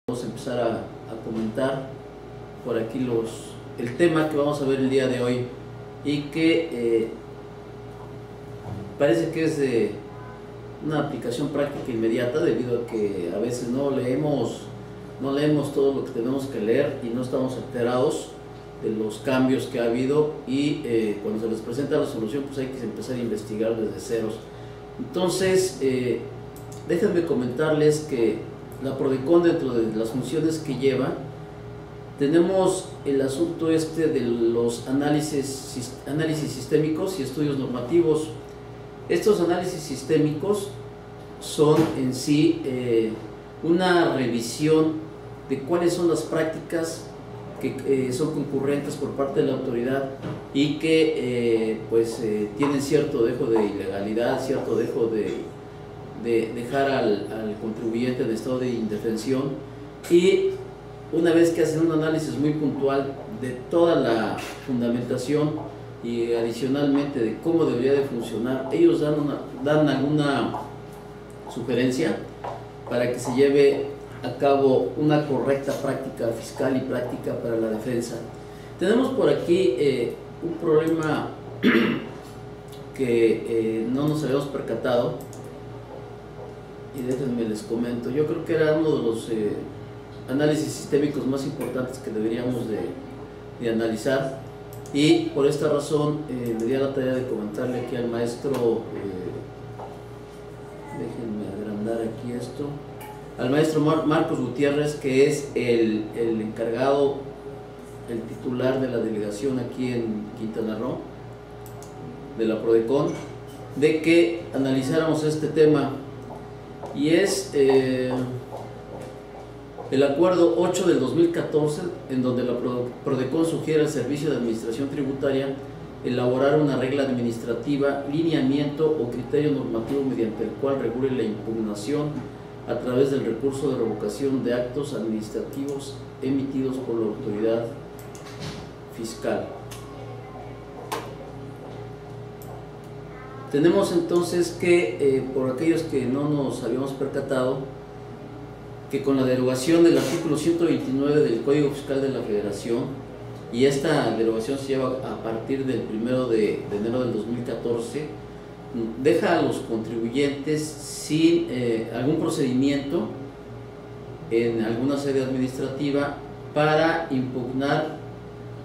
Vamos a empezar a comentar por aquí el tema que vamos a ver el día de hoy y que parece que es de una aplicación práctica inmediata, debido a que a veces no leemos todo lo que tenemos que leer y no estamos enterados de los cambios que ha habido, y cuando se les presenta la solución pues hay que empezar a investigar desde ceros. Entonces déjenme comentarles que la Prodecon, dentro de las funciones que lleva, tenemos el asunto de los análisis sistémicos y estudios normativos. Estos análisis sistémicos son en sí una revisión de cuáles son las prácticas que son concurrentes por parte de la autoridad y que tienen cierto dejo de ilegalidad, cierto dejo de dejar al contribuyente en estado de indefensión, y una vez que hacen un análisis muy puntual de toda la fundamentación y adicionalmente de cómo debería de funcionar, ellos dan alguna sugerencia para que se lleve a cabo una correcta práctica fiscal y práctica para la defensa. Tenemos por aquí un problema que no nos habíamos percatado, y déjenme les comento. Yo creo que era uno de los análisis sistémicos más importantes que deberíamos de analizar, y por esta razón me di a la tarea de comentarle aquí al maestro, déjenme agrandar aquí esto, al maestro Marcos Gutiérrez, que es el encargado, el titular de la delegación aquí en Quintana Roo, de la Prodecon, de que analizáramos este tema. Y es el acuerdo 8 del 2014, en donde la Prodecon sugiere al Servicio de Administración Tributaria elaborar una regla administrativa, lineamiento o criterio normativo mediante el cual regule la impugnación a través del recurso de revocación de actos administrativos emitidos por la autoridad fiscal. Tenemos entonces que, por aquellos que no nos habíamos percatado, que con la derogación del artículo 129 del Código Fiscal de la Federación, y esta derogación se lleva a partir del 1 de enero del 2014, deja a los contribuyentes sin algún procedimiento en alguna sede administrativa para impugnar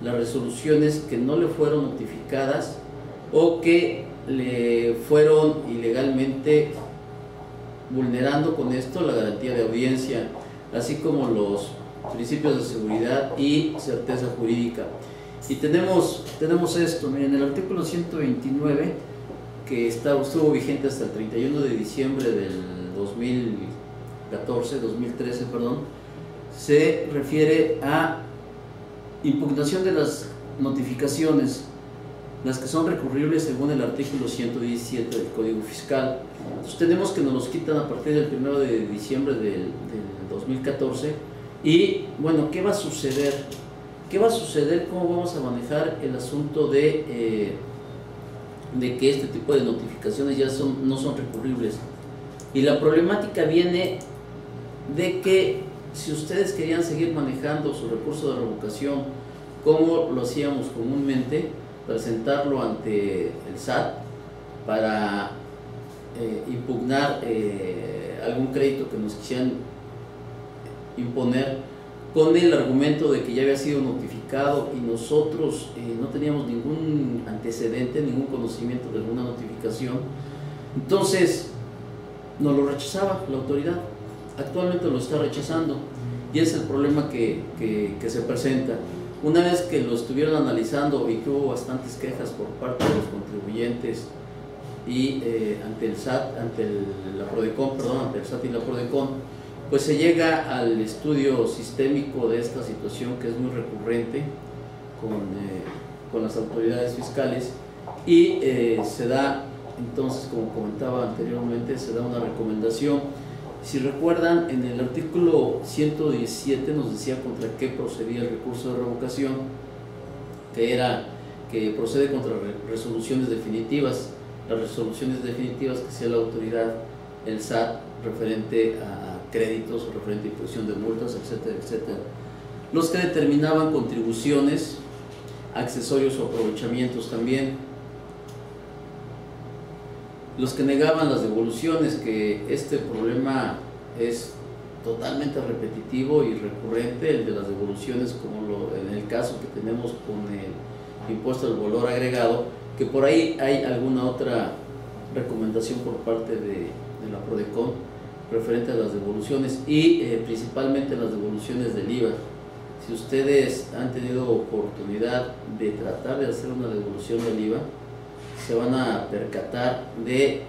las resoluciones que no le fueron notificadas o que le fueron ilegalmente, vulnerando con esto la garantía de audiencia, así como los principios de seguridad y certeza jurídica. Y tenemos esto, miren, el artículo 129, que estuvo vigente hasta el 31 de diciembre del 2013, se refiere a impugnación de las notificaciones, las que son recurribles según el artículo 117 del Código Fiscal. Entonces tenemos que nos los quitan a partir del 1 de diciembre del 2014. Y bueno, ¿qué va a suceder? ¿Qué va a suceder? ¿Cómo vamos a manejar el asunto de que este tipo de notificaciones ya no son recurribles? Y la problemática viene de que si ustedes querían seguir manejando su recurso de revocación como lo hacíamos comúnmente, presentarlo ante el SAT para impugnar algún crédito que nos quisieran imponer, con el argumento de que ya había sido notificado y nosotros no teníamos ningún antecedente, ningún conocimiento de alguna notificación, entonces nos lo rechazaba la autoridad. Actualmente lo está rechazando, y es el problema que se presenta. Una vez que lo estuvieron analizando y que hubo bastantes quejas por parte de los contribuyentes y ante el SAT, ante el SAT y la Prodecon, pues se llega al estudio sistémico de esta situación, que es muy recurrente con las autoridades fiscales, y se da entonces, como comentaba anteriormente, se da una recomendación. Si recuerdan, en el artículo 117 nos decía contra qué procedía el recurso de revocación, que procede contra resoluciones definitivas. Las resoluciones definitivas que sea la autoridad, el SAT, referente a créditos, referente a imposición de multas, etcétera, etcétera. Los que determinaban contribuciones, accesorios o aprovechamientos también. Los que negaban las devoluciones, que este problema es totalmente repetitivo y recurrente, el de las devoluciones, como en el caso que tenemos con el impuesto al valor agregado, que por ahí hay alguna otra recomendación por parte de la PRODECON referente a las devoluciones y principalmente las devoluciones del IVA. Si ustedes han tenido oportunidad de tratar de hacer una devolución del IVA, se van a percatar de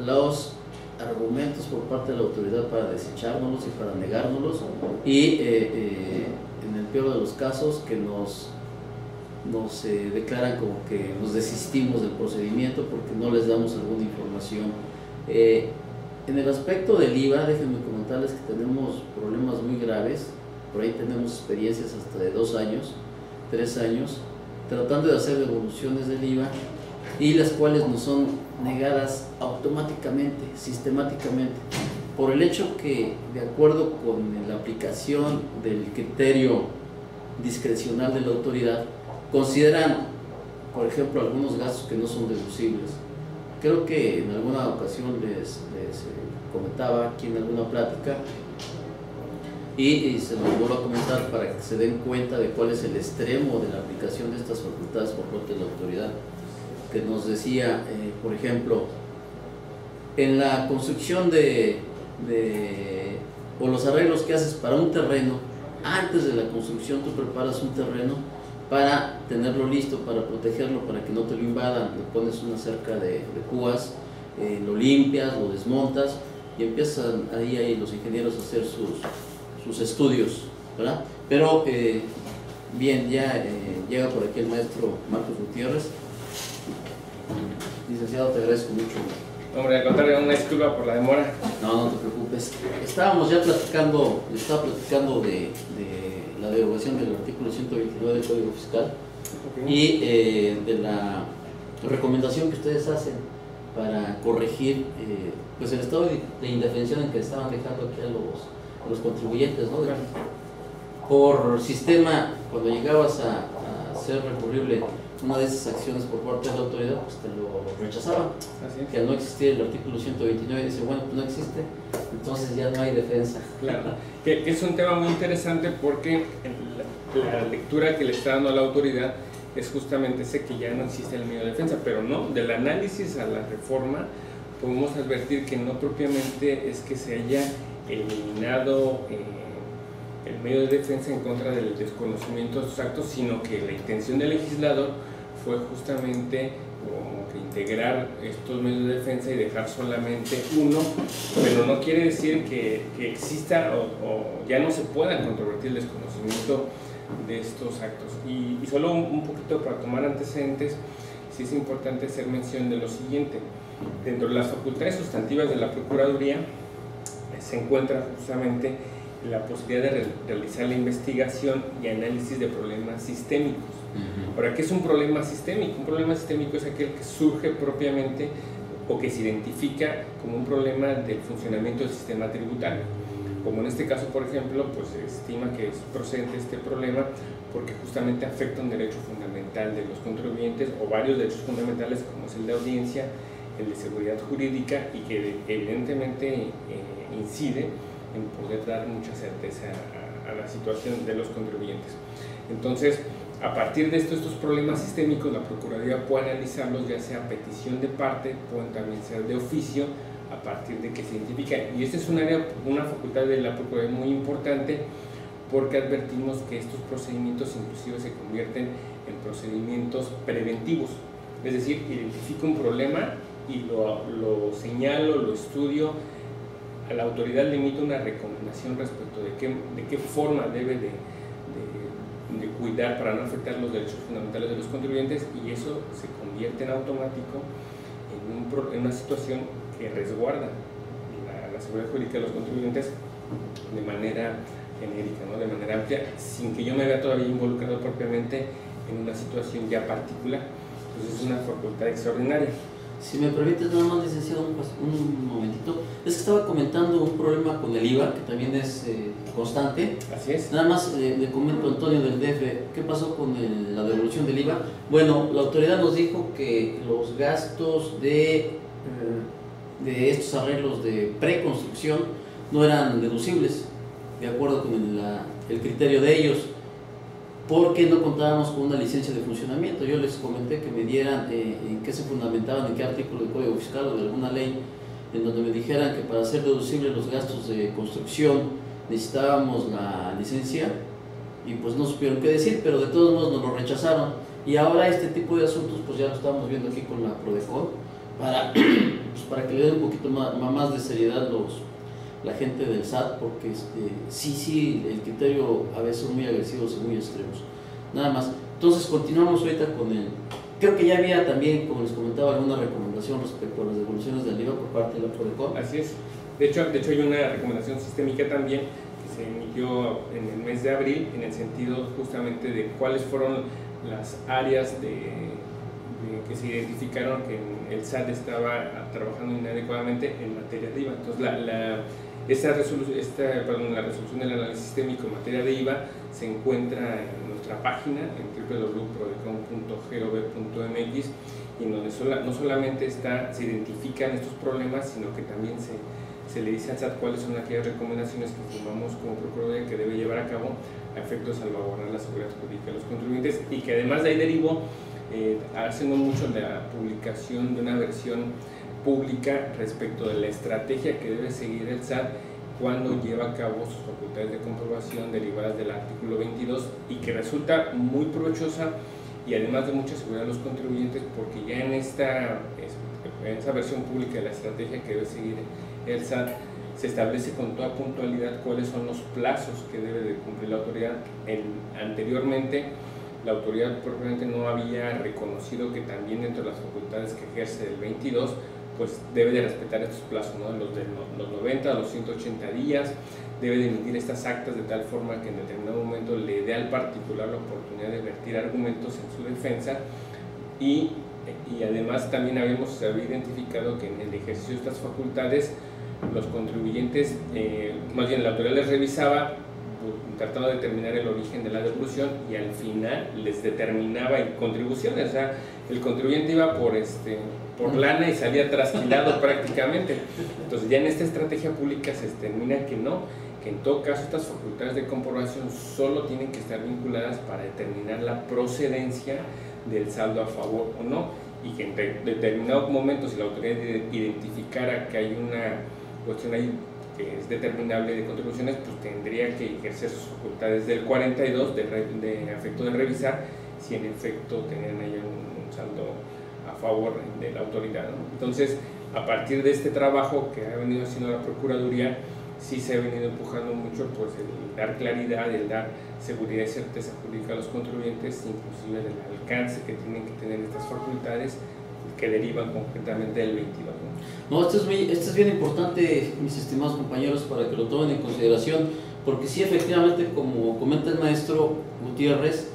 los argumentos por parte de la autoridad para desechárnoslos y para negárnoslos, y en el peor de los casos que nos declaran como que nos desistimos del procedimiento porque no les damos alguna información. En el aspecto del IVA, déjenme comentarles que tenemos problemas muy graves. Por ahí tenemos experiencias hasta de 2 años, 3 años, tratando de hacer devoluciones del IVA, y las cuales nos son negadas automáticamente, sistemáticamente, por el hecho que, de acuerdo con la aplicación del criterio discrecional de la autoridad, consideran, por ejemplo, algunos gastos que no son deducibles. Creo que en alguna ocasión les comentaba aquí en alguna plática, y se los vuelvo a comentar para que se den cuenta de cuál es el extremo de la aplicación de estas facultades por parte de la autoridad, que nos decía, por ejemplo, en la construcción o los arreglos que haces para un terreno, antes de la construcción tú preparas un terreno para tenerlo listo, para protegerlo, para que no te lo invadan, le pones una cerca de púas, lo limpias, lo desmontas, y empiezan ahí los ingenieros a hacer sus estudios, ¿verdad? Pero bien, ya llega por aquí el maestro Marcos Gutiérrez. Licenciado, te agradezco mucho. Hombre, al contrario, una disculpa por la demora. No, no te preocupes. Estábamos ya platicando, estaba platicando de la derogación del artículo 129 del Código Fiscal, okay, y de la recomendación que ustedes hacen para corregir pues el estado de indefensión en que estaban dejando aquí a los contribuyentes, ¿no? Claro. Por sistema, cuando llegabas a ser recurrible una de esas acciones por parte de la autoridad, pues te lo rechazaban. Así es. Que al no existir el artículo 129 dice, bueno, pues no existe, entonces ya no hay defensa. Claro, que es un tema muy interesante porque la lectura que le está dando a la autoridad es justamente ese, que ya no existe el medio de defensa, pero no, del análisis a la reforma podemos advertir que no propiamente es que se haya eliminado el medio de defensa en contra del desconocimiento de estos actos, sino que la intención del legislador fue justamente como que integrar estos medios de defensa y dejar solamente uno, pero no quiere decir que exista o ya no se pueda controvertir el desconocimiento de estos actos. Y solo un poquito para tomar antecedentes, sí es importante hacer mención de lo siguiente. Dentro de las facultades sustantivas de la Procuraduría se encuentra justamente la posibilidad de realizar la investigación y análisis de problemas sistémicos. Ahora, ¿qué es un problema sistémico? Un problema sistémico es aquel que surge propiamente o que se identifica como un problema del funcionamiento del sistema tributario. Como en este caso, por ejemplo, pues se estima que es procedente este problema porque justamente afecta un derecho fundamental de los contribuyentes o varios derechos fundamentales, como es el de audiencia, el de seguridad jurídica, y que evidentemente incide en poder dar mucha certeza a la situación de los contribuyentes. Entonces, a partir de estos problemas sistémicos, la Procuraduría puede analizarlos, ya sea a petición de parte, pueden también ser de oficio, a partir de que se identifica. Y este es un área, una facultad de la Procuraduría muy importante, porque advertimos que estos procedimientos inclusive se convierten en procedimientos preventivos. Es decir, identifico un problema y lo señalo, lo estudio, a la autoridad le emito una recomendación respecto de qué forma debe de cuidar para no afectar los derechos fundamentales de los contribuyentes, y eso se convierte en automático en una situación que resguarda la seguridad jurídica de los contribuyentes de manera genérica, ¿no? De manera amplia, sin que yo me vea todavía involucrado propiamente en una situación ya particular. Entonces es una facultad extraordinaria. Si me permites nada más, licenciado, un momentito. Es que estaba comentando un problema con el IVA, que también es constante. Así es. Nada más le comento a Antonio del DF, ¿qué pasó con la devolución del IVA? Bueno, la autoridad nos dijo que los gastos de estos arreglos de preconstrucción no eran deducibles, de acuerdo con el criterio de ellos, porque no contábamos con una licencia de funcionamiento. Yo les comenté que me dieran en qué se fundamentaban, en qué artículo del Código Fiscal o de alguna ley, en donde me dijeran que para hacer deducibles los gastos de construcción necesitábamos la licencia, y pues no supieron qué decir, pero de todos modos nos lo rechazaron. Y ahora este tipo de asuntos pues ya lo estamos viendo aquí con la Prodecon, para que le den un poquito más de seriedad la gente del SAT, porque sí, el criterio a veces son muy agresivos y muy extremos. Nada más. Entonces continuamos ahorita con creo que ya había también, como les comentaba, alguna recomendación respecto a las devoluciones del IVA por parte de la Prodecon. Así es. De hecho hay una recomendación sistémica también que se emitió en el mes de abril, en el sentido justamente de cuáles fueron las áreas que se identificaron que el SAT estaba trabajando inadecuadamente en materia de IVA. Entonces la resolución del análisis sistémico en materia de IVA se encuentra en nuestra página en www.prodecon.gov.mx, y donde no solamente se identifican estos problemas, sino que también se le dice al SAT cuáles son aquellas recomendaciones que tomamos como Procuraduría que debe llevar a cabo a efectos de salvaguardar la seguridad jurídica de los contribuyentes, y que además de ahí derivó, haciendo mucho la publicación de una versión pública respecto de la estrategia que debe seguir el SAT cuando lleva a cabo sus facultades de comprobación derivadas del artículo 22, y que resulta muy provechosa y además de mucha seguridad a los contribuyentes, porque ya en esa versión pública de la estrategia que debe seguir el SAT se establece con toda puntualidad cuáles son los plazos que debe de cumplir la autoridad. Anteriormente la autoridad propiamente no había reconocido que también dentro de las facultades que ejerce el 22 pues debe de respetar estos plazos, ¿no? Los 90 a los 180 días, debe de emitir estas actas de tal forma que en determinado momento le dé al particular la oportunidad de vertir argumentos en su defensa, y además también había identificado que en el ejercicio de estas facultades los contribuyentes, más bien la autoridad les revisaba tratando de determinar el origen de la devolución, y al final les determinaba en contribuciones. O sea, el contribuyente iba por lana y salía trasquilado prácticamente. Entonces ya en esta estrategia pública se determina que no, que en todo caso estas facultades de comprobación solo tienen que estar vinculadas para determinar la procedencia del saldo a favor o no, y que en determinados momentos, si la autoridad identificara que hay una cuestión ahí que es determinable de contribuciones, pues tendría que ejercer sus facultades del 42 de efecto de revisar si en efecto tenían ahí un saldo a favor de la autoridad, ¿no? Entonces, a partir de este trabajo que ha venido haciendo la Procuraduría, sí se ha venido empujando mucho pues el dar claridad, el dar seguridad y certeza jurídica a los contribuyentes, inclusive del alcance que tienen que tener estas facultades que derivan concretamente del 22, ¿no? No, esto es bien importante, mis estimados compañeros, para que lo tomen en consideración, porque sí, efectivamente, como comenta el maestro Gutiérrez,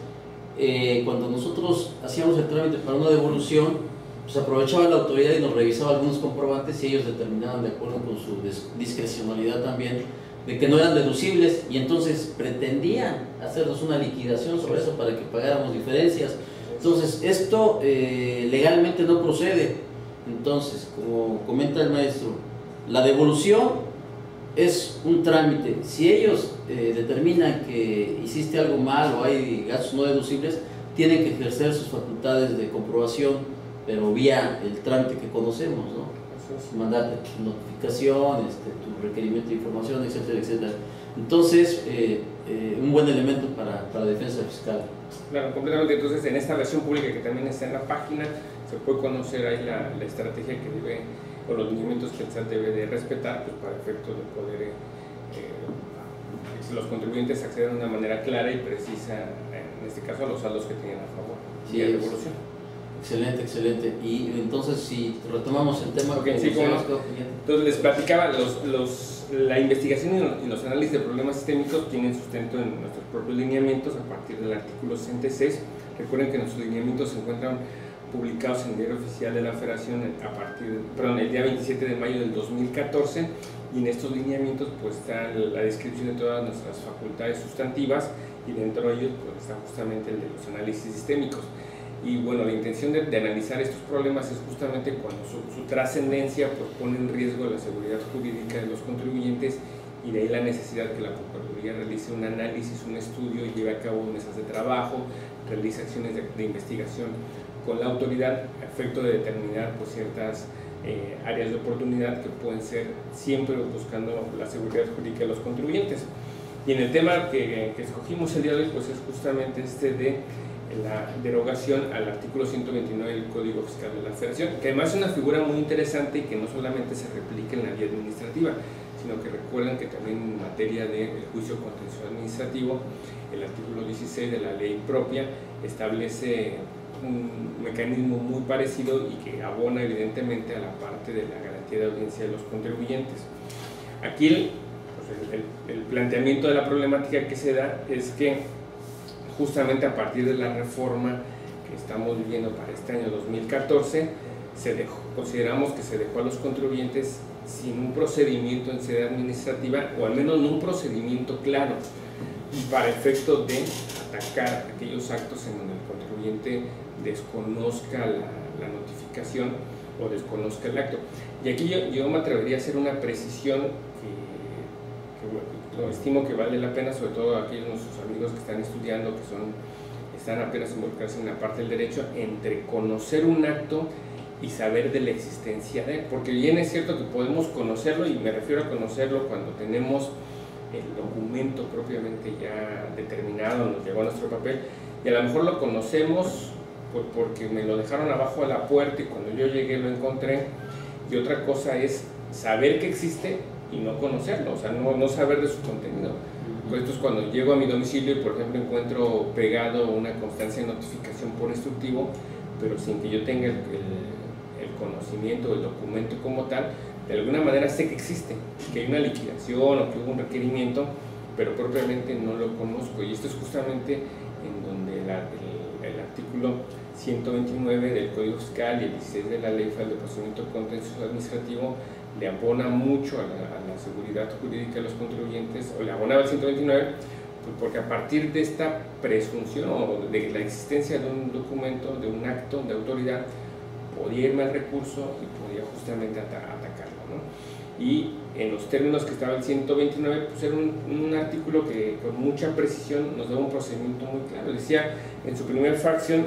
cuando nosotros hacíamos el trámite para una devolución, pues aprovechaba la autoridad y nos revisaba algunos comprobantes, y ellos determinaban, de acuerdo con su discrecionalidad también, de que no eran deducibles, y entonces pretendían hacernos una liquidación sobre eso para que pagáramos diferencias. Entonces esto legalmente no procede. Entonces, como comenta el maestro, la devolución es un trámite. Si ellos determinan que hiciste algo mal o hay gastos no deducibles, tienen que ejercer sus facultades de comprobación, pero vía el trámite que conocemos, ¿no? Mandarte tu notificación, tu requerimiento de información, etcétera, etcétera. Entonces, un buen elemento para defensa fiscal. Claro, completamente. Entonces, en esta versión pública que también está en la página, se puede conocer ahí la estrategia que debe, o los lineamientos que el SAT debe de respetar, pues, para efectos de poder los contribuyentes accedan de una manera clara y precisa, en este caso, a los saldos que tienen a favor. Sí, de devolución. Excelente, excelente. Y entonces, si retomamos el tema, okay, sí, entonces les platicaba, la investigación y los análisis de problemas sistémicos tienen sustento en nuestros propios lineamientos a partir del artículo 66. Recuerden que nuestros lineamientos se encuentran publicados en el Diario Oficial de la Federación el día 27 de mayo del 2014, y en estos lineamientos pues está la descripción de todas nuestras facultades sustantivas, y dentro de ellos pues está justamente el de los análisis sistémicos. Y bueno, la intención de analizar estos problemas es justamente cuando su trascendencia pues pone en riesgo la seguridad jurídica de los contribuyentes, y de ahí la necesidad que la Procuraduría realice un análisis, un estudio, y lleve a cabo mesas de trabajo, realice acciones de investigación con la autoridad a efecto de determinar pues, ciertas áreas de oportunidad que pueden ser siempre buscando la seguridad jurídica de los contribuyentes. Y en el tema que escogimos el día de hoy pues es justamente de la derogación al artículo 129 del Código Fiscal de la Federación, que además es una figura muy interesante y que no solamente se replica en la vía administrativa, sino que recuerden que también en materia de juicio contencioso administrativo, el artículo 16 de la ley propia establece un mecanismo muy parecido y que abona evidentemente a la parte de la garantía de audiencia de los contribuyentes. Aquí el planteamiento de la problemática que se da es que justamente a partir de la reforma que estamos viviendo para este año 2014, consideramos que se dejó a los contribuyentes sin un procedimiento en sede administrativa, o al menos no un procedimiento claro, para efecto de atacar aquellos actos en donde el contribuyente desconozca la notificación o desconozca el acto. Y aquí yo me atrevería a hacer una precisión que bueno, estimo que vale la pena, sobre todo a aquellos nuestros amigos que están estudiando, están apenas involucrados en la parte del derecho, entre conocer un acto y saber de la existencia de él, porque bien es cierto que podemos conocerlo, y me refiero a conocerlo cuando tenemos el documento propiamente ya determinado, nos llegó a nuestro papel, y a lo mejor lo conocemos porque me lo dejaron abajo de la puerta y cuando yo llegué lo encontré, y otra cosa es saber que existe y no conocerlo, o sea, no saber de su contenido. Pues esto es cuando llego a mi domicilio y por ejemplo encuentro pegado una constancia de notificación por instructivo, pero sin que yo tenga el conocimiento del documento como tal. De alguna manera sé que existe, que hay una liquidación o que hubo un requerimiento, pero propiamente no lo conozco, y esto es justamente en donde el artículo 129 del Código Fiscal y el 16 de la Ley Federal de Procedimiento Contencioso Administrativo le abona mucho a la seguridad jurídica de los contribuyentes, o le abonaba el 129, pues porque a partir de esta presunción o de la existencia de un documento, de un acto de autoridad, podía irme al recurso y podía justamente atacarlo, ¿no? Y en los términos que estaba el 129, pues era un artículo que con mucha precisión nos daba un procedimiento muy claro. Decía en su primera fracción,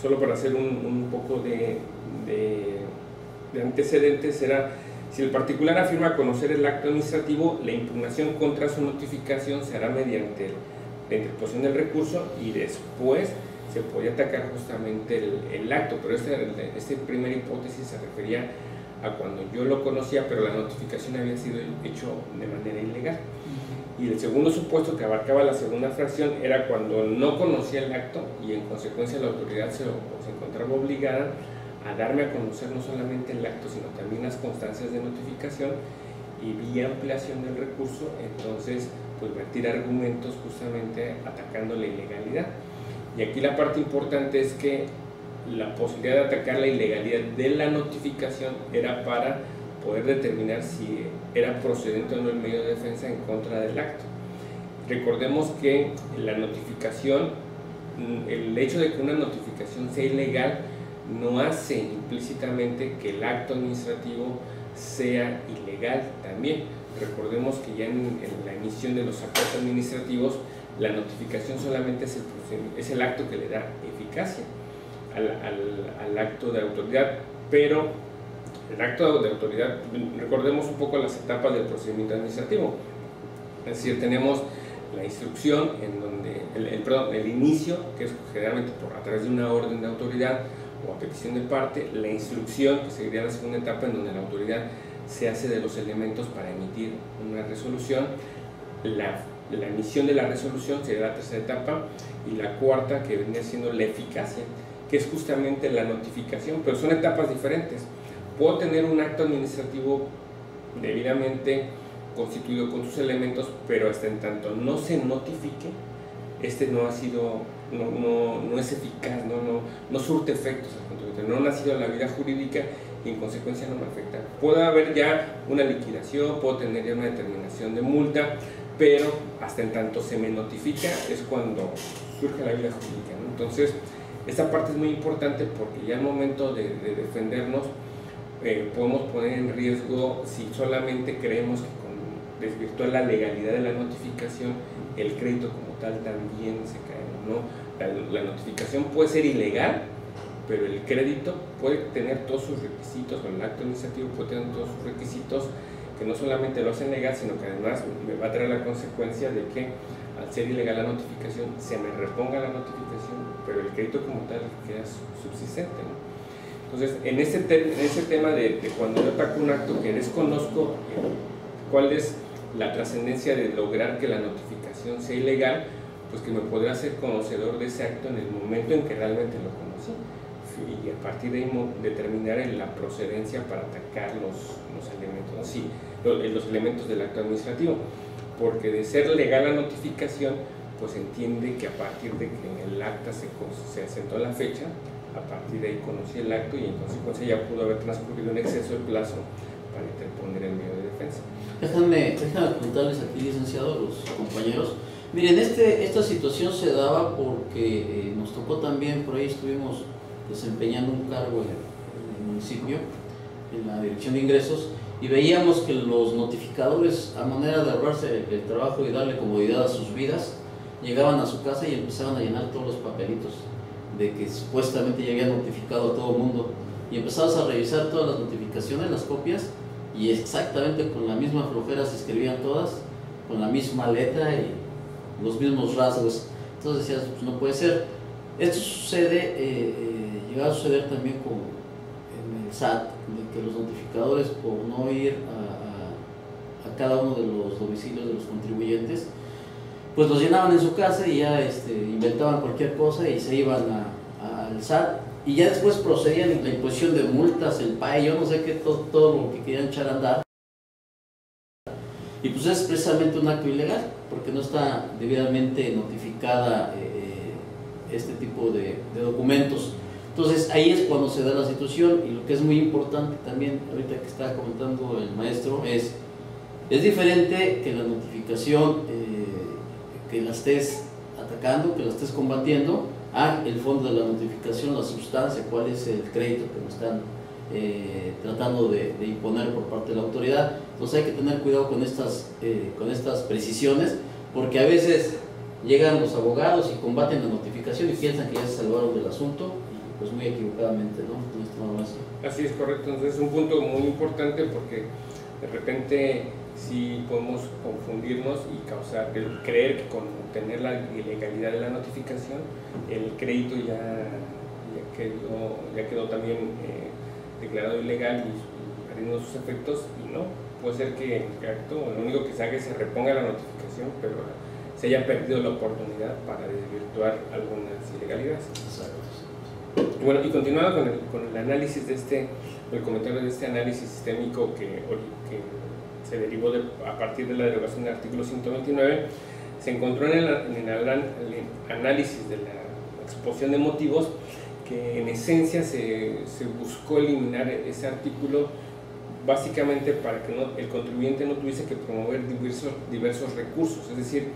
solo para hacer un poco de antecedentes, era: si el particular afirma conocer el acto administrativo, la impugnación contra su notificación se hará mediante la interposición del recurso, y después se podía atacar justamente el acto, pero esta primera hipótesis se refería a cuando yo lo conocía, pero la notificación había sido hecho de manera ilegal. Y el segundo supuesto, que abarcaba la segunda fracción, era cuando no conocía el acto y en consecuencia la autoridad se encontraba obligada a darme a conocer no solamente el acto, sino también las constancias de notificación, y vía ampliación del recurso, entonces pues vertir argumentos justamente atacando la ilegalidad. Y aquí la parte importante es que la posibilidad de atacar la ilegalidad de la notificación era para poder determinar si era procedente o no el medio de defensa en contra del acto. Recordemos que la notificación, el hecho de que una notificación sea ilegal, no hace implícitamente que el acto administrativo sea ilegal también. Recordemos que ya en la emisión de los actos administrativos, la notificación solamente es el acto que le da eficacia al acto de autoridad, pero el acto de autoridad, recordemos un poco las etapas del procedimiento administrativo. Es decir, tenemos la instrucción, en donde el inicio, que es generalmente a través de una orden de autoridad o a petición de parte; la instrucción, que sería la segunda etapa, en donde la autoridad se hace de los elementos para emitir una resolución; la emisión de la resolución sería la tercera etapa; y la cuarta, que vendría siendo la eficacia, que es justamente la notificación, pero son etapas diferentes. Puedo tener un acto administrativo debidamente constituido con sus elementos, pero hasta en tanto no se notifique, no ha sido no es eficaz, no surte efectos al contribuyente, no ha nacido en la vida jurídica y en consecuencia no me afecta. Puede haber ya una liquidación, puedo tener ya una determinación de multa, pero hasta en tanto se me notifica es cuando surge la vida jurídica, ¿no? Entonces, esta parte es muy importante porque ya al momento de defendernos podemos poner en riesgo, si solamente creemos que con desvirtuar la legalidad de la notificación, el crédito como tal también se cae, ¿no? La notificación puede ser ilegal, pero el crédito puede tener todos sus requisitos, o el acto administrativo puede tener todos sus requisitos que no solamente lo hacen legal, sino que además me va a traer la consecuencia de que al ser ilegal la notificación, se me reponga la notificación, pero el crédito como tal queda subsistente, ¿no? Entonces, en ese tema de cuando yo ataco un acto que desconozco cuál es la trascendencia de lograr que la notificación sea ilegal, pues que me podrá hacer conocedor de ese acto en el momento en que realmente lo conocí, y a partir de ahí determinar la procedencia para atacar los elementos, ¿no? Sí, los elementos del acto administrativo, porque de ser legal la notificación, pues entiende que a partir de que en el acta se asentó la fecha, a partir de ahí conocí el acto y en consecuencia ya pudo haber transcurrido en exceso el plazo para interponer el medio de defensa. Déjame preguntarles aquí, licenciado, a los compañeros. Miren, esta situación se daba porque nos tocó también, por ahí estuvimos desempeñando un cargo en el municipio, en la Dirección de Ingresos, y veíamos que los notificadores, a manera de ahorrarse el trabajo y darle comodidad a sus vidas, llegaban a su casa y empezaban a llenar todos los papelitos de que supuestamente ya habían notificado a todo el mundo, y empezabas a revisar todas las notificaciones, las copias, y exactamente con la misma flojera se escribían todas, con la misma letra y los mismos rasgos. Entonces decías, pues no puede ser. Esto sucede, llegaba a suceder también como en el SAT, de que los notificadores, por no ir a cada uno de los domicilios de los contribuyentes, pues los llenaban en su casa y ya inventaban cualquier cosa y se iban al SAT, y ya después procedían en la imposición de multas, el PAE, yo no sé qué, todo lo que querían echar a andar, y pues es precisamente un acto ilegal porque no está debidamente notificada este tipo de documentos. Entonces ahí es cuando se da la situación, y lo que es muy importante también, ahorita que estaba comentando el maestro, es diferente que la notificación que la estés atacando, que la estés combatiendo, a el fondo de la notificación, la sustancia, cuál es el crédito que nos están tratando de imponer por parte de la autoridad. Entonces hay que tener cuidado con estas precisiones, porque a veces llegan los abogados y combaten la notificación y piensan que ya se salvaron del asunto, y pues muy equivocadamente, ¿no? Así es, correcto. Entonces es un punto muy importante porque de repente sí podemos confundirnos y creer que con tener la ilegalidad de la notificación, el crédito ya quedó también declarado ilegal y perdiendo sus efectos, y no, puede ser que el acto, lo único que se haga es se reponga la notificación, pero se haya perdido la oportunidad para desvirtuar algunas ilegalidades. Exacto. Bueno, y continuando con el análisis el comentario de este análisis sistémico que se derivó a partir de la derogación del artículo 129, se encontró en el análisis de la exposición de motivos que en esencia se buscó eliminar ese artículo básicamente para que el contribuyente no tuviese que promover diversos recursos, es decir,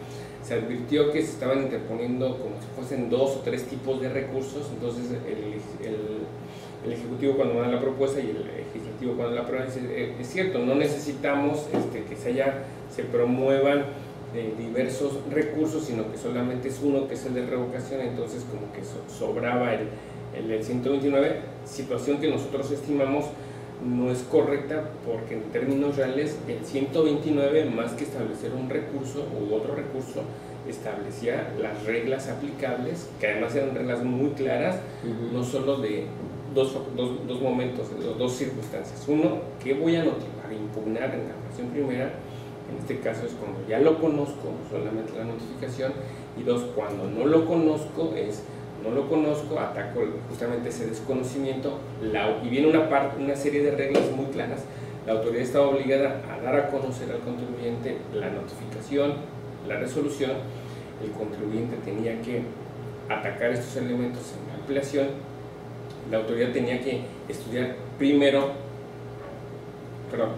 se advirtió que se estaban interponiendo como si fuesen 2 o 3 tipos de recursos. Entonces el Ejecutivo cuando da la propuesta y el Legislativo cuando la aprueba dice, es cierto, no necesitamos que se promuevan diversos recursos, sino que solamente es uno, que es el de revocación. Entonces como que sobraba el 129, situación que nosotros estimamos no es correcta, porque en términos reales el 129, más que establecer un recurso u otro recurso, establecía las reglas aplicables, que además eran reglas muy claras, no solo de dos momentos, dos circunstancias. Uno, que voy a impugnar en la fracción primera, en este caso es cuando ya lo conozco, solamente la notificación, y dos, cuando no lo conozco, ataco justamente ese desconocimiento, y viene una serie de reglas muy claras. La autoridad estaba obligada a dar a conocer al contribuyente la notificación, la resolución. El contribuyente tenía que atacar estos elementos en la ampliación, la autoridad tenía que estudiar primero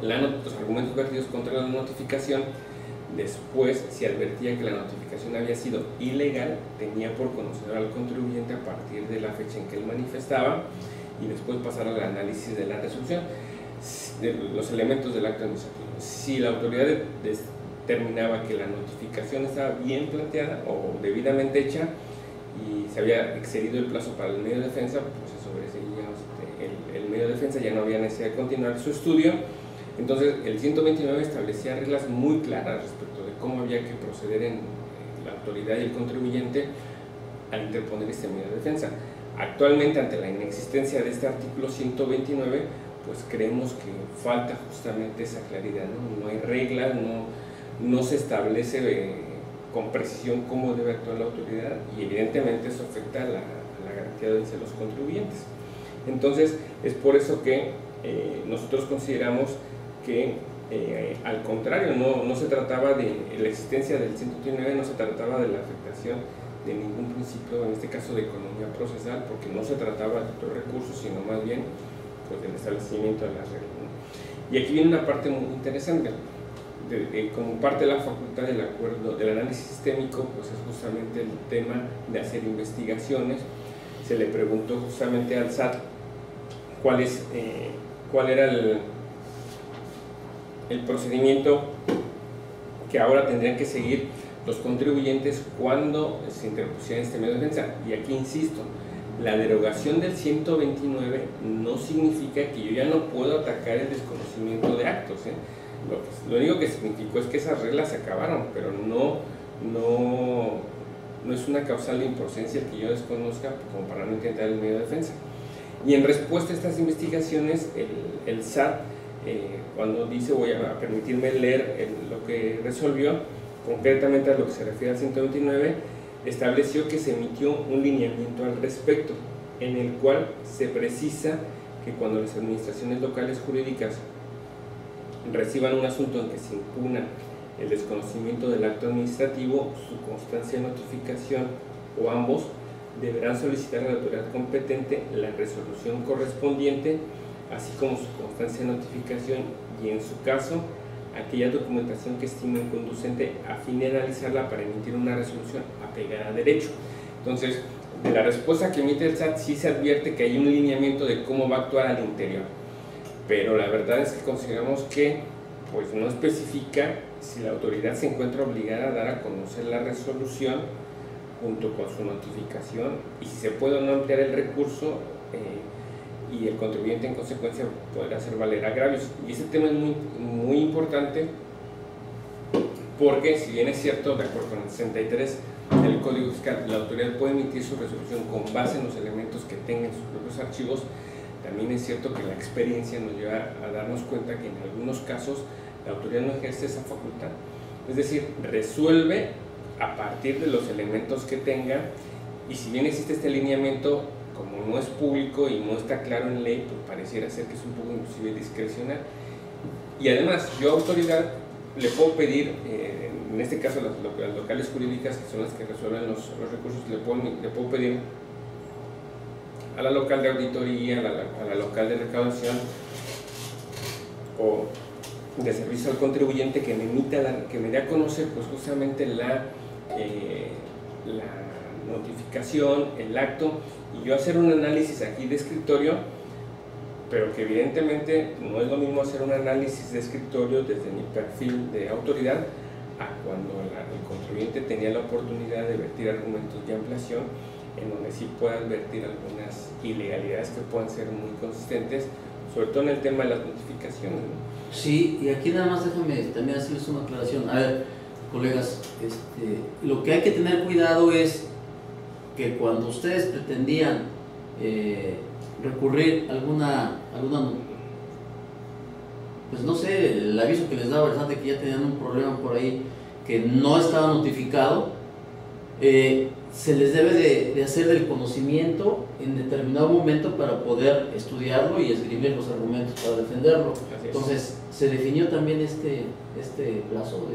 los argumentos vertidos contra la notificación. Después, si advertía que la notificación había sido ilegal, tenía por conocedor al contribuyente a partir de la fecha en que él manifestaba, y después pasar al análisis de la resolución de los elementos del acto administrativo. Si la autoridad determinaba que la notificación estaba bien planteada o debidamente hecha y se había excedido el plazo para el medio de defensa, pues se sobreseía el medio de defensa, ya no había necesidad de continuar su estudio. Entonces el 129 establecía reglas muy claras respecto de cómo había que proceder en la autoridad y el contribuyente al interponer este medio de defensa. Actualmente, ante la inexistencia de este artículo 129, pues creemos que falta justamente esa claridad, no hay reglas, no se establece con precisión cómo debe actuar la autoridad, y evidentemente eso afecta a la garantía de los contribuyentes. Entonces es por eso que nosotros consideramos que al contrario, no se trataba de la existencia del 129, no se trataba de la afectación de ningún principio, en este caso de economía procesal, porque no se trataba de otros recursos, sino más bien pues, del establecimiento de las reglas, ¿no? Y aquí viene una parte muy interesante. Como parte de la facultad del acuerdo del análisis sistémico, pues es justamente el tema de hacer investigaciones. Se le preguntó justamente al SAT cuál era el procedimiento que ahora tendrían que seguir los contribuyentes cuando se interpusiera este medio de defensa. Y aquí insisto, la derogación del 129 no significa que yo ya no puedo atacar el desconocimiento de actos, Lo único que significó es que esas reglas se acabaron, pero no es una causal de improcedencia el que yo desconozca como para no intentar el medio de defensa. Y en respuesta a estas investigaciones, el SAT, cuando dice voy a permitirme leer lo que resolvió, concretamente a lo que se refiere al 129, estableció que se emitió un lineamiento al respecto, en el cual se precisa que cuando las administraciones locales jurídicas reciban un asunto en que se impugna el desconocimiento del acto administrativo, su constancia de notificación o ambos deberán solicitar a la autoridad competente la resolución correspondiente, así como su constancia de notificación y, en su caso, aquella documentación que estimen conducente a fin de analizarla para emitir una resolución apegada a derecho. Entonces, de la respuesta que emite el SAT sí se advierte que hay un lineamiento de cómo va a actuar al interior, pero la verdad es que consideramos que pues no especifica si la autoridad se encuentra obligada a dar a conocer la resolución junto con su notificación, y si se puede o no ampliar el recurso, y el contribuyente en consecuencia podrá hacer valer agravios. Y ese tema es muy importante, porque si bien es cierto, de acuerdo con el 63 del Código Fiscal, la autoridad puede emitir su resolución con base en los elementos que tenga en sus propios archivos, también es cierto que la experiencia nos lleva a darnos cuenta que en algunos casos la autoridad no ejerce esa facultad, es decir, resuelve a partir de los elementos que tenga, y si bien existe este lineamiento, como no es público y no está claro en ley, pues pareciera ser que es un poco inclusive discrecional. Y además, yo autoridad le puedo pedir, en este caso las locales jurídicas, que son las que resuelven los recursos, le puedo pedir a la local de auditoría, a la local de recaudación o de servicio al contribuyente que me dé a conocer pues justamente la notificación, el acto, y yo hacer un análisis aquí de escritorio, pero que evidentemente no es lo mismo hacer un análisis de escritorio desde mi perfil de autoridad a cuando el contribuyente tenía la oportunidad de vertir argumentos de ampliación, en donde sí pueda advertir algunas ilegalidades que puedan ser muy consistentes, sobre todo en el tema de las notificaciones, ¿no? Sí, y aquí nada más déjame también hacerles una aclaración. A ver, colegas, lo que hay que tener cuidado es que cuando ustedes pretendían recurrir alguna, pues no sé, el aviso que les daba, ¿verdad?, de que ya tenían un problema por ahí que no estaba notificado, se les debe de hacer del conocimiento en determinado momento para poder estudiarlo y escribir los argumentos para defenderlo. Entonces, se definió también este plazo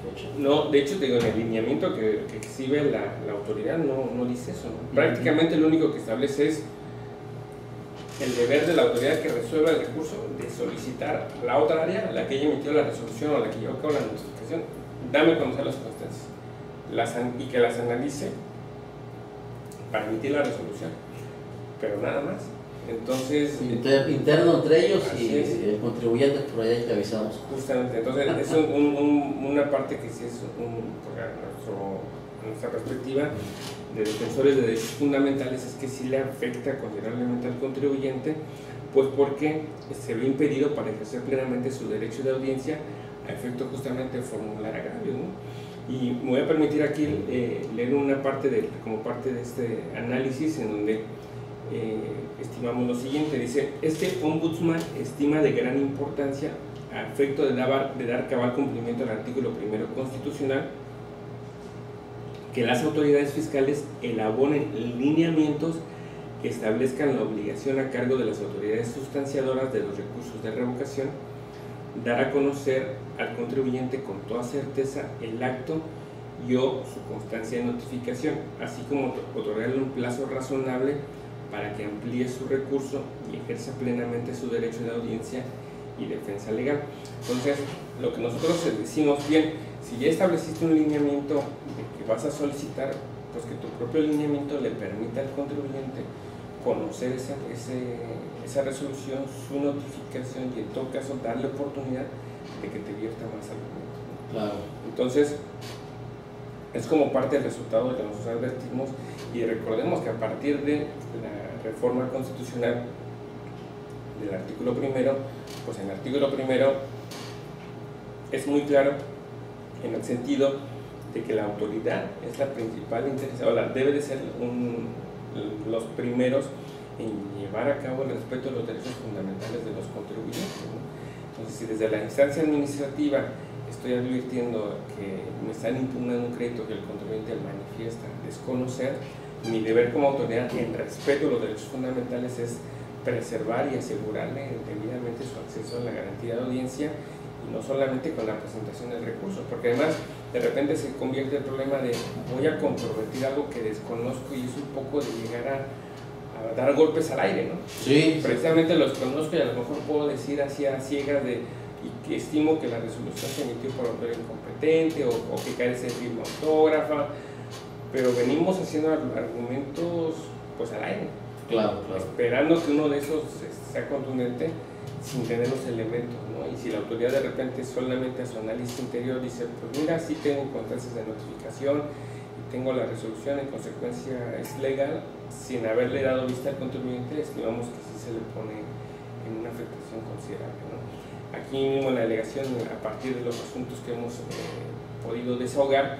fecha. No, de hecho, te digo, en el lineamiento que exhibe la autoridad no dice eso, ¿no? Prácticamente lo único que establece es el deber de la autoridad que resuelva el recurso de solicitar a la otra área, la que haya emitido la resolución o la que llevó a cabo la notificación, dame a conocer las circunstancias y que las analice para emitir la resolución, pero nada más. Entonces, interno entre ellos y es. el contribuyente por allá que avisamos. Justamente, entonces es una parte que sí es a nuestra perspectiva de defensores de derechos fundamentales, es que sí le afecta considerablemente al contribuyente, pues porque se ve impedido para ejercer plenamente su derecho de audiencia a efecto justamente de formular agravios, ¿no? Y me voy a permitir aquí leer una parte como parte de este análisis en donde estimamos lo siguiente. Dice: este ombudsman estima de gran importancia a efecto de dar cabal cumplimiento al artículo 1 constitucional que las autoridades fiscales elaboren lineamientos que establezcan la obligación a cargo de las autoridades sustanciadoras de los recursos de revocación, dar a conocer al contribuyente con toda certeza el acto y o su constancia de notificación, así como otorgarle un plazo razonable para que amplíe su recurso y ejerza plenamente su derecho de audiencia y defensa legal. Entonces, lo que nosotros decimos, bien, si ya estableciste un lineamiento de que vas a solicitar, pues que tu propio lineamiento le permita al contribuyente conocer esa resolución, su notificación, y en todo caso darle oportunidad de que te vierta más argumento, ¿no? Claro. Entonces, es como parte del resultado que nosotros advertimos, y recordemos que a partir de la reforma constitucional del artículo 1, pues en el artículo 1 es muy claro en el sentido de que la autoridad es la principal interesada, debe de ser los primeros en llevar a cabo el respeto de los derechos fundamentales de los contribuyentes, ¿no? Entonces, si desde la instancia administrativa estoy advirtiendo que me están impugnando un crédito que el contribuyente manifiesta desconocer, mi deber como autoridad en respeto a los derechos fundamentales es preservar y asegurarle debidamente su acceso a la garantía de audiencia, y no solamente con la presentación del recurso, porque además de repente se convierte el problema de voy a controvertir algo que desconozco, y es un poco de llegar a dar golpes al aire, ¿no? Sí. Precisamente los conozco y a lo mejor puedo decir así a ciegas y que estimo que la resolución se emitió por autoridad incompetente o que carece de firma autógrafa, pero venimos haciendo argumentos pues al aire. Claro. Esperando que uno de esos sea contundente sin tener los elementos, ¿no? Y si la autoridad de repente solamente a su análisis interior dice, pues mira, sí tengo constancias de notificación y tengo la resolución, en consecuencia es legal, sin haberle dado vista al contribuyente, estimamos que sí se le pone en una afectación considerable, ¿no? Aquí mismo en la alegación, a partir de los asuntos que hemos podido desahogar,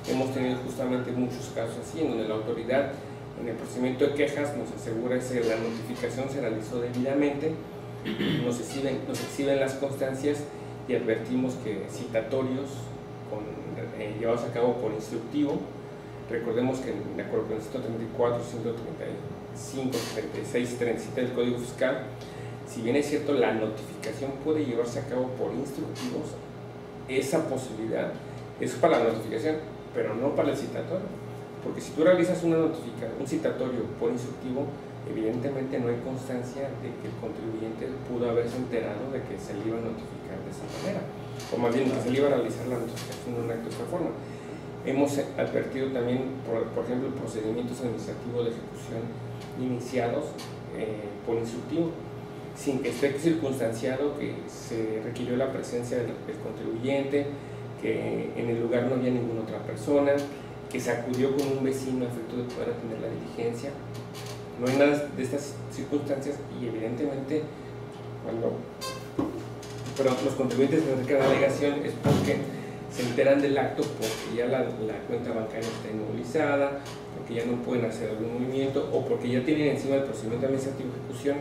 hemos tenido justamente muchos casos así, en donde la autoridad en el procedimiento de quejas nos asegura que la notificación se realizó debidamente, nos exhiben las constancias y advertimos que citatorios llevados a cabo por instructivo, recordemos que de acuerdo con el 134, 135, 36, 37 del Código Fiscal, si bien es cierto la notificación puede llevarse a cabo por instructivos, esa posibilidad es para la notificación, pero no para el citatorio, porque si tú realizas un citatorio por instructivo, evidentemente no hay constancia de que el contribuyente pudo haberse enterado de que se le iba a notificar de esa manera, o más bien que se le iba a realizar la notificación de un acto de esta forma. Hemos advertido también, por ejemplo, procedimientos administrativos de ejecución iniciados por instructivo, sin que esté circunstanciado que se requirió la presencia del contribuyente, que en el lugar no había ninguna otra persona, que se acudió con un vecino a efecto de poder atender la diligencia. No hay nada de estas circunstancias, y evidentemente cuando los contribuyentes radican la alegación es porque se enteran del acto, porque ya la cuenta bancaria está inmovilizada, porque ya no pueden hacer algún movimiento, o porque ya tienen encima el procedimiento administrativo de ejecución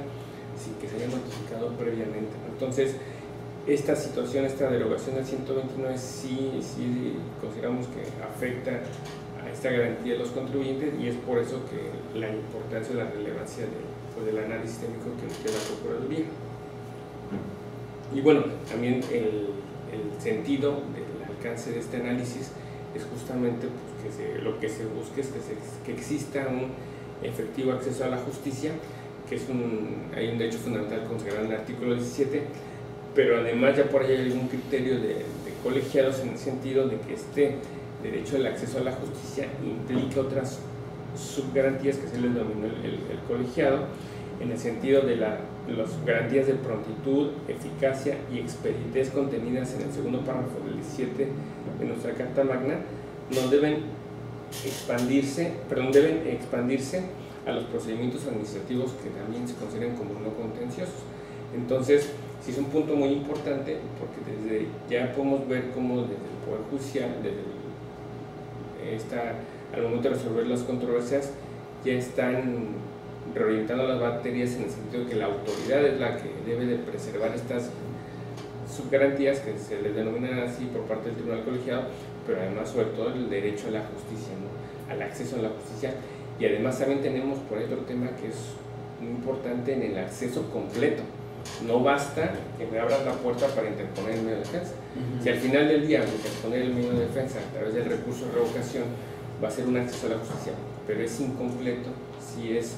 sin que se haya notificado previamente. Entonces, esta situación, esta derogación del 129 sí consideramos que afecta a esta garantía de los contribuyentes, y es por eso que la importancia o la relevancia del análisis técnico que nos queda la Procuraduría. Y bueno, también el sentido del alcance de este análisis es justamente pues, lo que se busque es que exista un efectivo acceso a la justicia, que hay un derecho fundamental consagrado en el artículo 17, pero además ya por ahí hay algún criterio de colegiados en el sentido de que este derecho al acceso a la justicia implica otras subgarantías que se les denominó el colegiado, en el sentido de las garantías de prontitud, eficacia y expeditez contenidas en el segundo párrafo del 17 de nuestra Carta Magna, no deben expandirse a los procedimientos administrativos que también se consideran como no contenciosos. Entonces, sí es un punto muy importante, porque ya podemos ver cómo desde el Poder Judicial, al momento de resolver las controversias, ya están reorientando las materias en el sentido de que la autoridad es la que debe de preservar estas subgarantías, que se les denominan así por parte del Tribunal Colegiado, pero además sobre todo el derecho a la justicia, ¿no? Al acceso a la justicia. Y además también tenemos por ahí otro tema que es muy importante en el acceso completo. No basta que me abras la puerta para interponer el medio de defensa. Si al final del día interponer el medio de defensa a través del recurso de revocación va a ser un acceso a la justicia, pero es incompleto, si es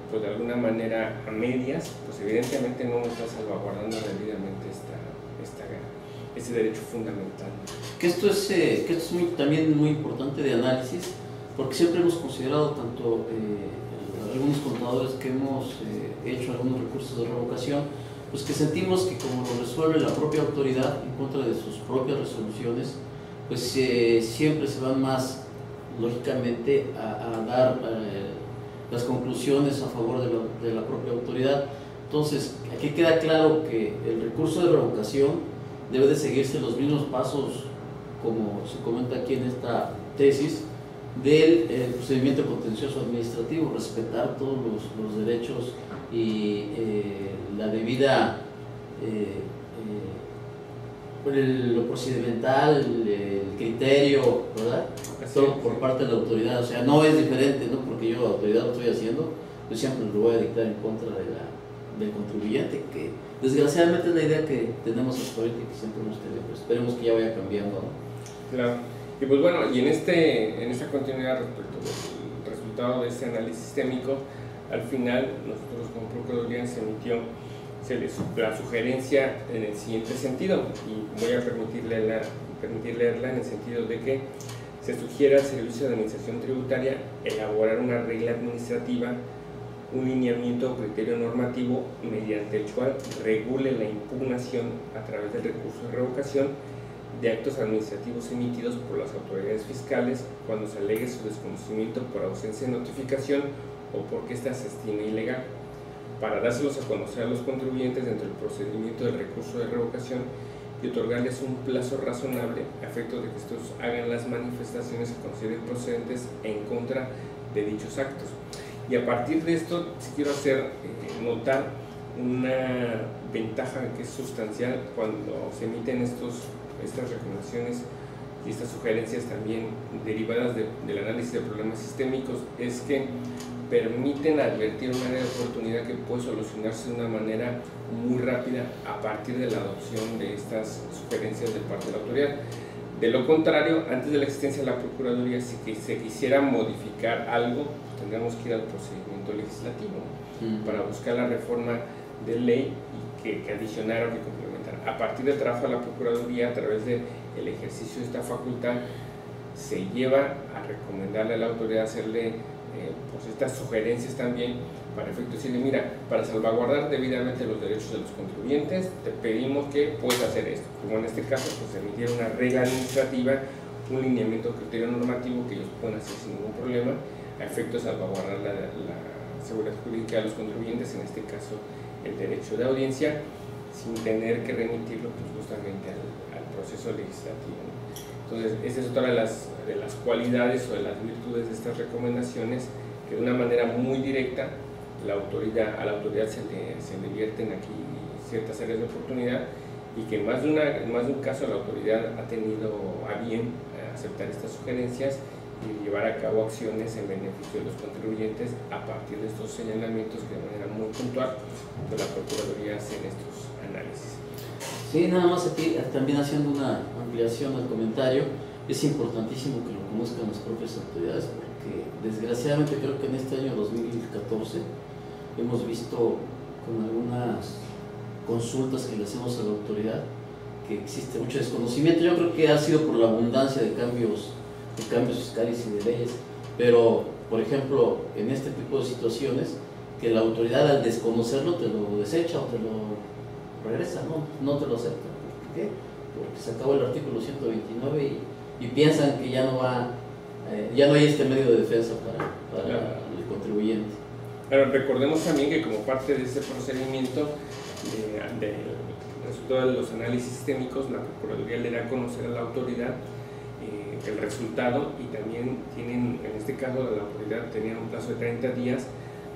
pues de alguna manera a medias, pues evidentemente no está salvaguardando debidamente ese derecho fundamental. Que esto es también muy importante de análisis, porque siempre hemos considerado, tanto algunos contadores que hemos hecho algunos recursos de revocación, pues que sentimos que como lo resuelve la propia autoridad en contra de sus propias resoluciones, pues siempre se van más lógicamente a dar las conclusiones a favor de la propia autoridad. Entonces, aquí queda claro que el recurso de revocación debe de seguirse los mismos pasos, como se comenta aquí en esta tesis, del procedimiento contencioso administrativo, respetar todos los derechos y la debida, lo procedimental, el criterio, ¿verdad? Todo por parte de la autoridad. O sea, no es diferente, ¿no? Porque yo, autoridad, lo estoy haciendo, yo siempre lo voy a dictar en contra del contribuyente, que desgraciadamente es la idea que tenemos hasta ahorita y que siempre hemos tenido. Pues esperemos que ya vaya cambiando, ¿no? Claro. Y pues bueno, y en esta continuidad respecto del resultado de este análisis sistémico, al final nosotros como Procuraduría se emitió la sugerencia en el siguiente sentido, y voy a permitir leerla en el sentido de que se sugiere al Servicio de Administración Tributaria elaborar una regla administrativa, un lineamiento o criterio normativo mediante el cual regule la impugnación a través del recurso de revocación de actos administrativos emitidos por las autoridades fiscales cuando se alegue su desconocimiento por ausencia de notificación o porque ésta se estime ilegal, para dárselos a conocer a los contribuyentes dentro del procedimiento del recurso de revocación y otorgarles un plazo razonable a efecto de que estos hagan las manifestaciones que consideren procedentes en contra de dichos actos. Y a partir de esto, sí quiero hacer notar una ventaja que es sustancial cuando se emiten estas recomendaciones y estas sugerencias también derivadas del análisis de problemas sistémicos, es que permiten advertir un área de oportunidad que puede solucionarse de una manera muy rápida a partir de la adopción de estas sugerencias de parte de la autoridad. De lo contrario, antes de la existencia de la Procuraduría, si se quisiera modificar algo, tendríamos que ir al procedimiento legislativo para buscar la reforma de ley y que adicionara o que complementara. A partir del trabajo de la Procuraduría, a través del ejercicio de esta facultad, se lleva a recomendarle a la autoridad hacerle pues estas sugerencias también, para efecto de decirle, mira, para salvaguardar debidamente los derechos de los contribuyentes, te pedimos que puedas hacer esto. Como en este caso, pues emitir una regla administrativa, un lineamiento, criterio normativo que ellos pueden hacer sin ningún problema, a efecto de salvaguardar la seguridad jurídica de los contribuyentes, en este caso el derecho de audiencia, sin tener que remitirlo pues, justamente al proceso legislativo, ¿no? Entonces, esta es otra de las cualidades o de las virtudes de estas recomendaciones, que de una manera muy directa a la autoridad se le vierten aquí ciertas áreas de oportunidad, y que en más de un caso la autoridad ha tenido a bien aceptar estas sugerencias y llevar a cabo acciones en beneficio de los contribuyentes a partir de estos señalamientos que de manera muy puntual la Procuraduría hace en estos análisis. Sí, nada más aquí también haciendo una ampliación al comentario, es importantísimo que lo conozcan las propias autoridades porque desgraciadamente creo que en este año 2014 hemos visto con algunas consultas que le hacemos a la autoridad que existe mucho desconocimiento. Yo creo que ha sido por la abundancia de cambios fiscales y de leyes, pero por ejemplo en este tipo de situaciones que la autoridad al desconocerlo te lo desecha o te lo regresa, no te lo acepta. ¿Por qué? Porque se acabó el artículo 129 y piensan que ya no hay este medio de defensa para el contribuyente. Pero recordemos también que como parte de ese procedimiento de resultado de los análisis sistémicos, la Procuraduría le da a conocer a la autoridad el resultado y también tienen, en este caso la autoridad tenía un plazo de 30 días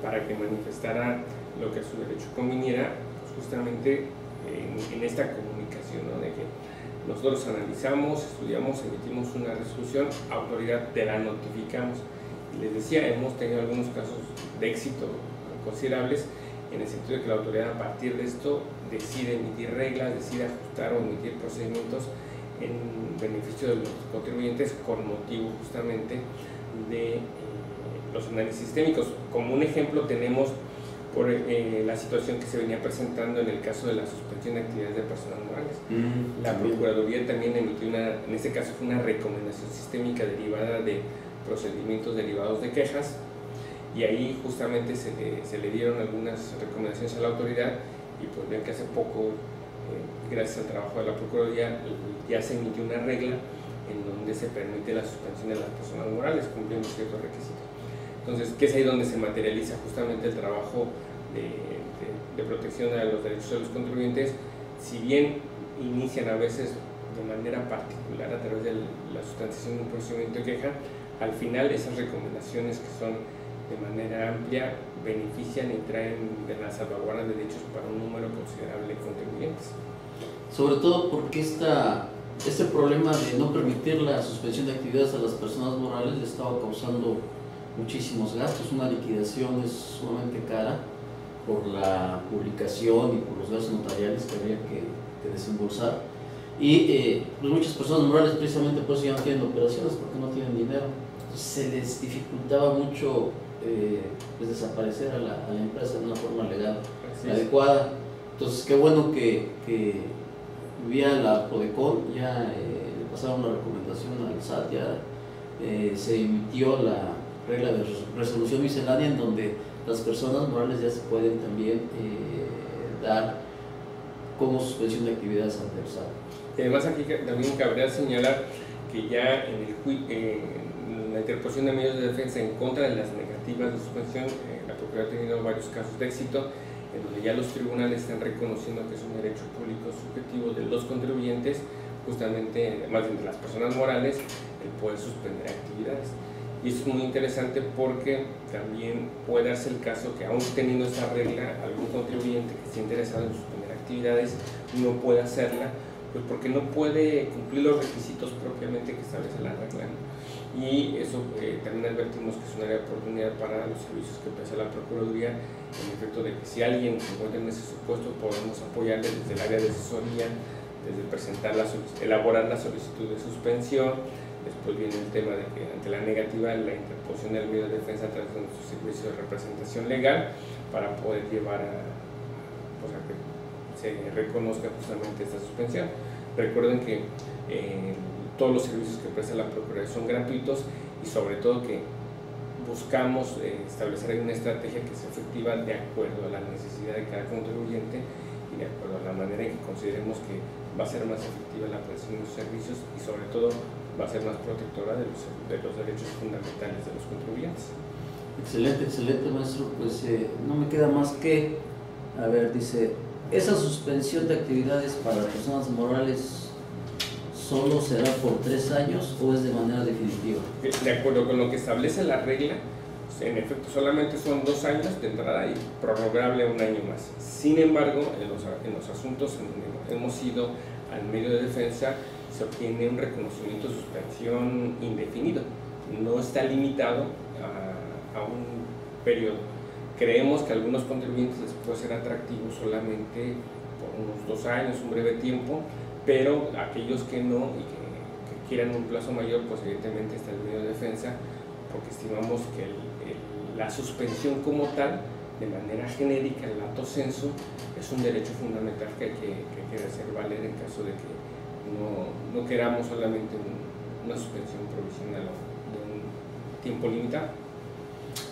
para que manifestara lo que a su derecho conviniera, pues justamente en esta comunicación, ¿no? De que nosotros analizamos, estudiamos, emitimos una resolución, autoridad te la notificamos. Y les decía, hemos tenido algunos casos de éxito considerables en el sentido de que la autoridad a partir de esto decide emitir reglas, decide ajustar o emitir procedimientos en beneficio de los contribuyentes con motivo justamente de los análisis sistémicos. Como un ejemplo tenemos por la situación que se venía presentando en el caso de la suspensión de actividades de personas morales. La Procuraduría también emitió en este caso fue una recomendación sistémica derivada de procedimientos derivados de quejas y ahí justamente se le dieron algunas recomendaciones a la autoridad y pues ven que hace poco, gracias al trabajo de la Procuraduría, ya se emitió una regla en donde se permite la suspensión de las personas morales cumpliendo ciertos requisitos. Entonces, que es ahí donde se materializa justamente el trabajo de protección de los derechos de los contribuyentes, si bien inician a veces de manera particular a través de la sustanciación de un procedimiento de queja, al final esas recomendaciones que son de manera amplia benefician y traen de la salvaguarda de derechos para un número considerable de contribuyentes. Sobre todo porque este problema de no permitir la suspensión de actividades a las personas morales le estaba causando muchísimos gastos. Una liquidación es sumamente cara por la publicación y por los gastos notariales que había que desembolsar y pues muchas personas morales precisamente por eso ya no tienen operaciones porque no tienen dinero. Entonces se les dificultaba mucho pues desaparecer a la empresa de una forma legal adecuada. Entonces qué bueno que vía la PRODECON ya le pasaron la recomendación al SAT, ya se emitió la regla de resolución miscelánea en donde las personas morales ya se pueden también dar como suspensión de actividades ante el SAT. Y además aquí también cabría señalar que ya en la interposición de medios de defensa en contra de las negativas de suspensión, la Procuraduría ha tenido varios casos de éxito en donde ya los tribunales están reconociendo que es un derecho público subjetivo de los contribuyentes, justamente, más bien de las personas morales, el poder suspender actividades. Y eso es muy interesante porque también puede darse el caso que aún teniendo esa regla, algún contribuyente que esté interesado en suspender actividades no puede hacerla, pues porque no puede cumplir los requisitos propiamente que establece la regla, ¿no? Y eso también advertimos que es un área de oportunidad para los servicios que presta la Procuraduría, en efecto de que si alguien se encuentra en ese supuesto podemos apoyarle desde el área de asesoría, desde elaborar la solicitud de suspensión. Después viene el tema de que ante la negativa la interposición del medio de defensa a través de nuestro servicio de representación legal para poder llevar a que se reconozca justamente esta suspensión. Recuerden que todos los servicios que presta la Procuraduría son gratuitos y sobre todo que buscamos establecer una estrategia que sea efectiva de acuerdo a la necesidad de cada contribuyente y de acuerdo a la manera en que consideremos que va a ser más efectiva la prestación de los servicios y sobre todo va a ser más protectora de los derechos fundamentales de los contribuyentes. Excelente maestro, pues no me queda más que, a ver, dice, ¿esa suspensión de actividades para personas morales solo será por 3 años o es de manera definitiva? De acuerdo con lo que establece la regla, en efecto solamente son 2 años de entrada y prorrogable 1 año más. Sin embargo, en los asuntos en donde hemos ido al medio de defensa, se obtiene un reconocimiento de suspensión indefinido, no está limitado a un periodo. Creemos que a algunos contribuyentes les puede ser atractivo solamente por unos 2 años, un breve tiempo, pero aquellos que no y que quieran un plazo mayor, pues evidentemente está el medio de defensa, porque estimamos que la suspensión como tal, de manera genérica, el lato sensu, es un derecho fundamental que hay que hacer valer en caso de que no queramos solamente una suspensión provisional de un tiempo limitado.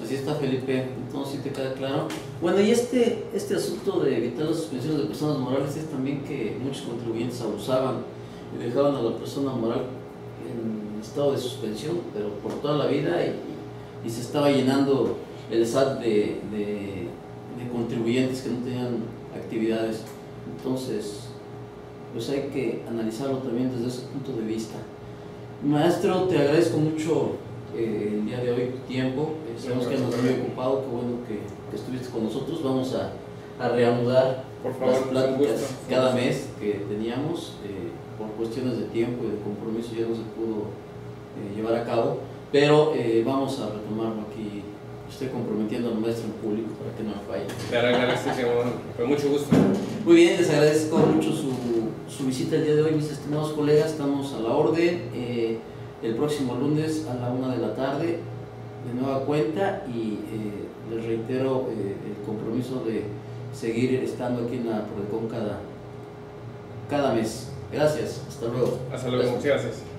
Así está, Felipe, entonces sí te queda claro. Bueno, y este asunto de evitar las suspensiones de personas morales es también que muchos contribuyentes abusaban y dejaban a la persona moral en estado de suspensión, pero por toda la vida, y se estaba llenando el SAT de contribuyentes que no tenían actividades. Entonces, pues hay que analizarlo también desde ese punto de vista. Maestro, te agradezco mucho el día de hoy tu tiempo. Sabemos que andas muy ocupado, qué bueno que estuviste con nosotros. Vamos a reanudar las pláticas cada mes que teníamos. Por cuestiones de tiempo y de compromiso ya no se pudo llevar a cabo, pero vamos a retomarlo aquí. Estoy comprometiendo al maestro en público para que no me falle. Claro, con mucho gusto. Muy bien, les agradezco mucho su visita el día de hoy, mis estimados colegas. Estamos a la orden. El próximo lunes a la 1 de la tarde, de nueva cuenta, y les reitero el compromiso de seguir estando aquí en la Prodecon cada mes. Gracias, hasta luego. Hasta luego, muchas gracias.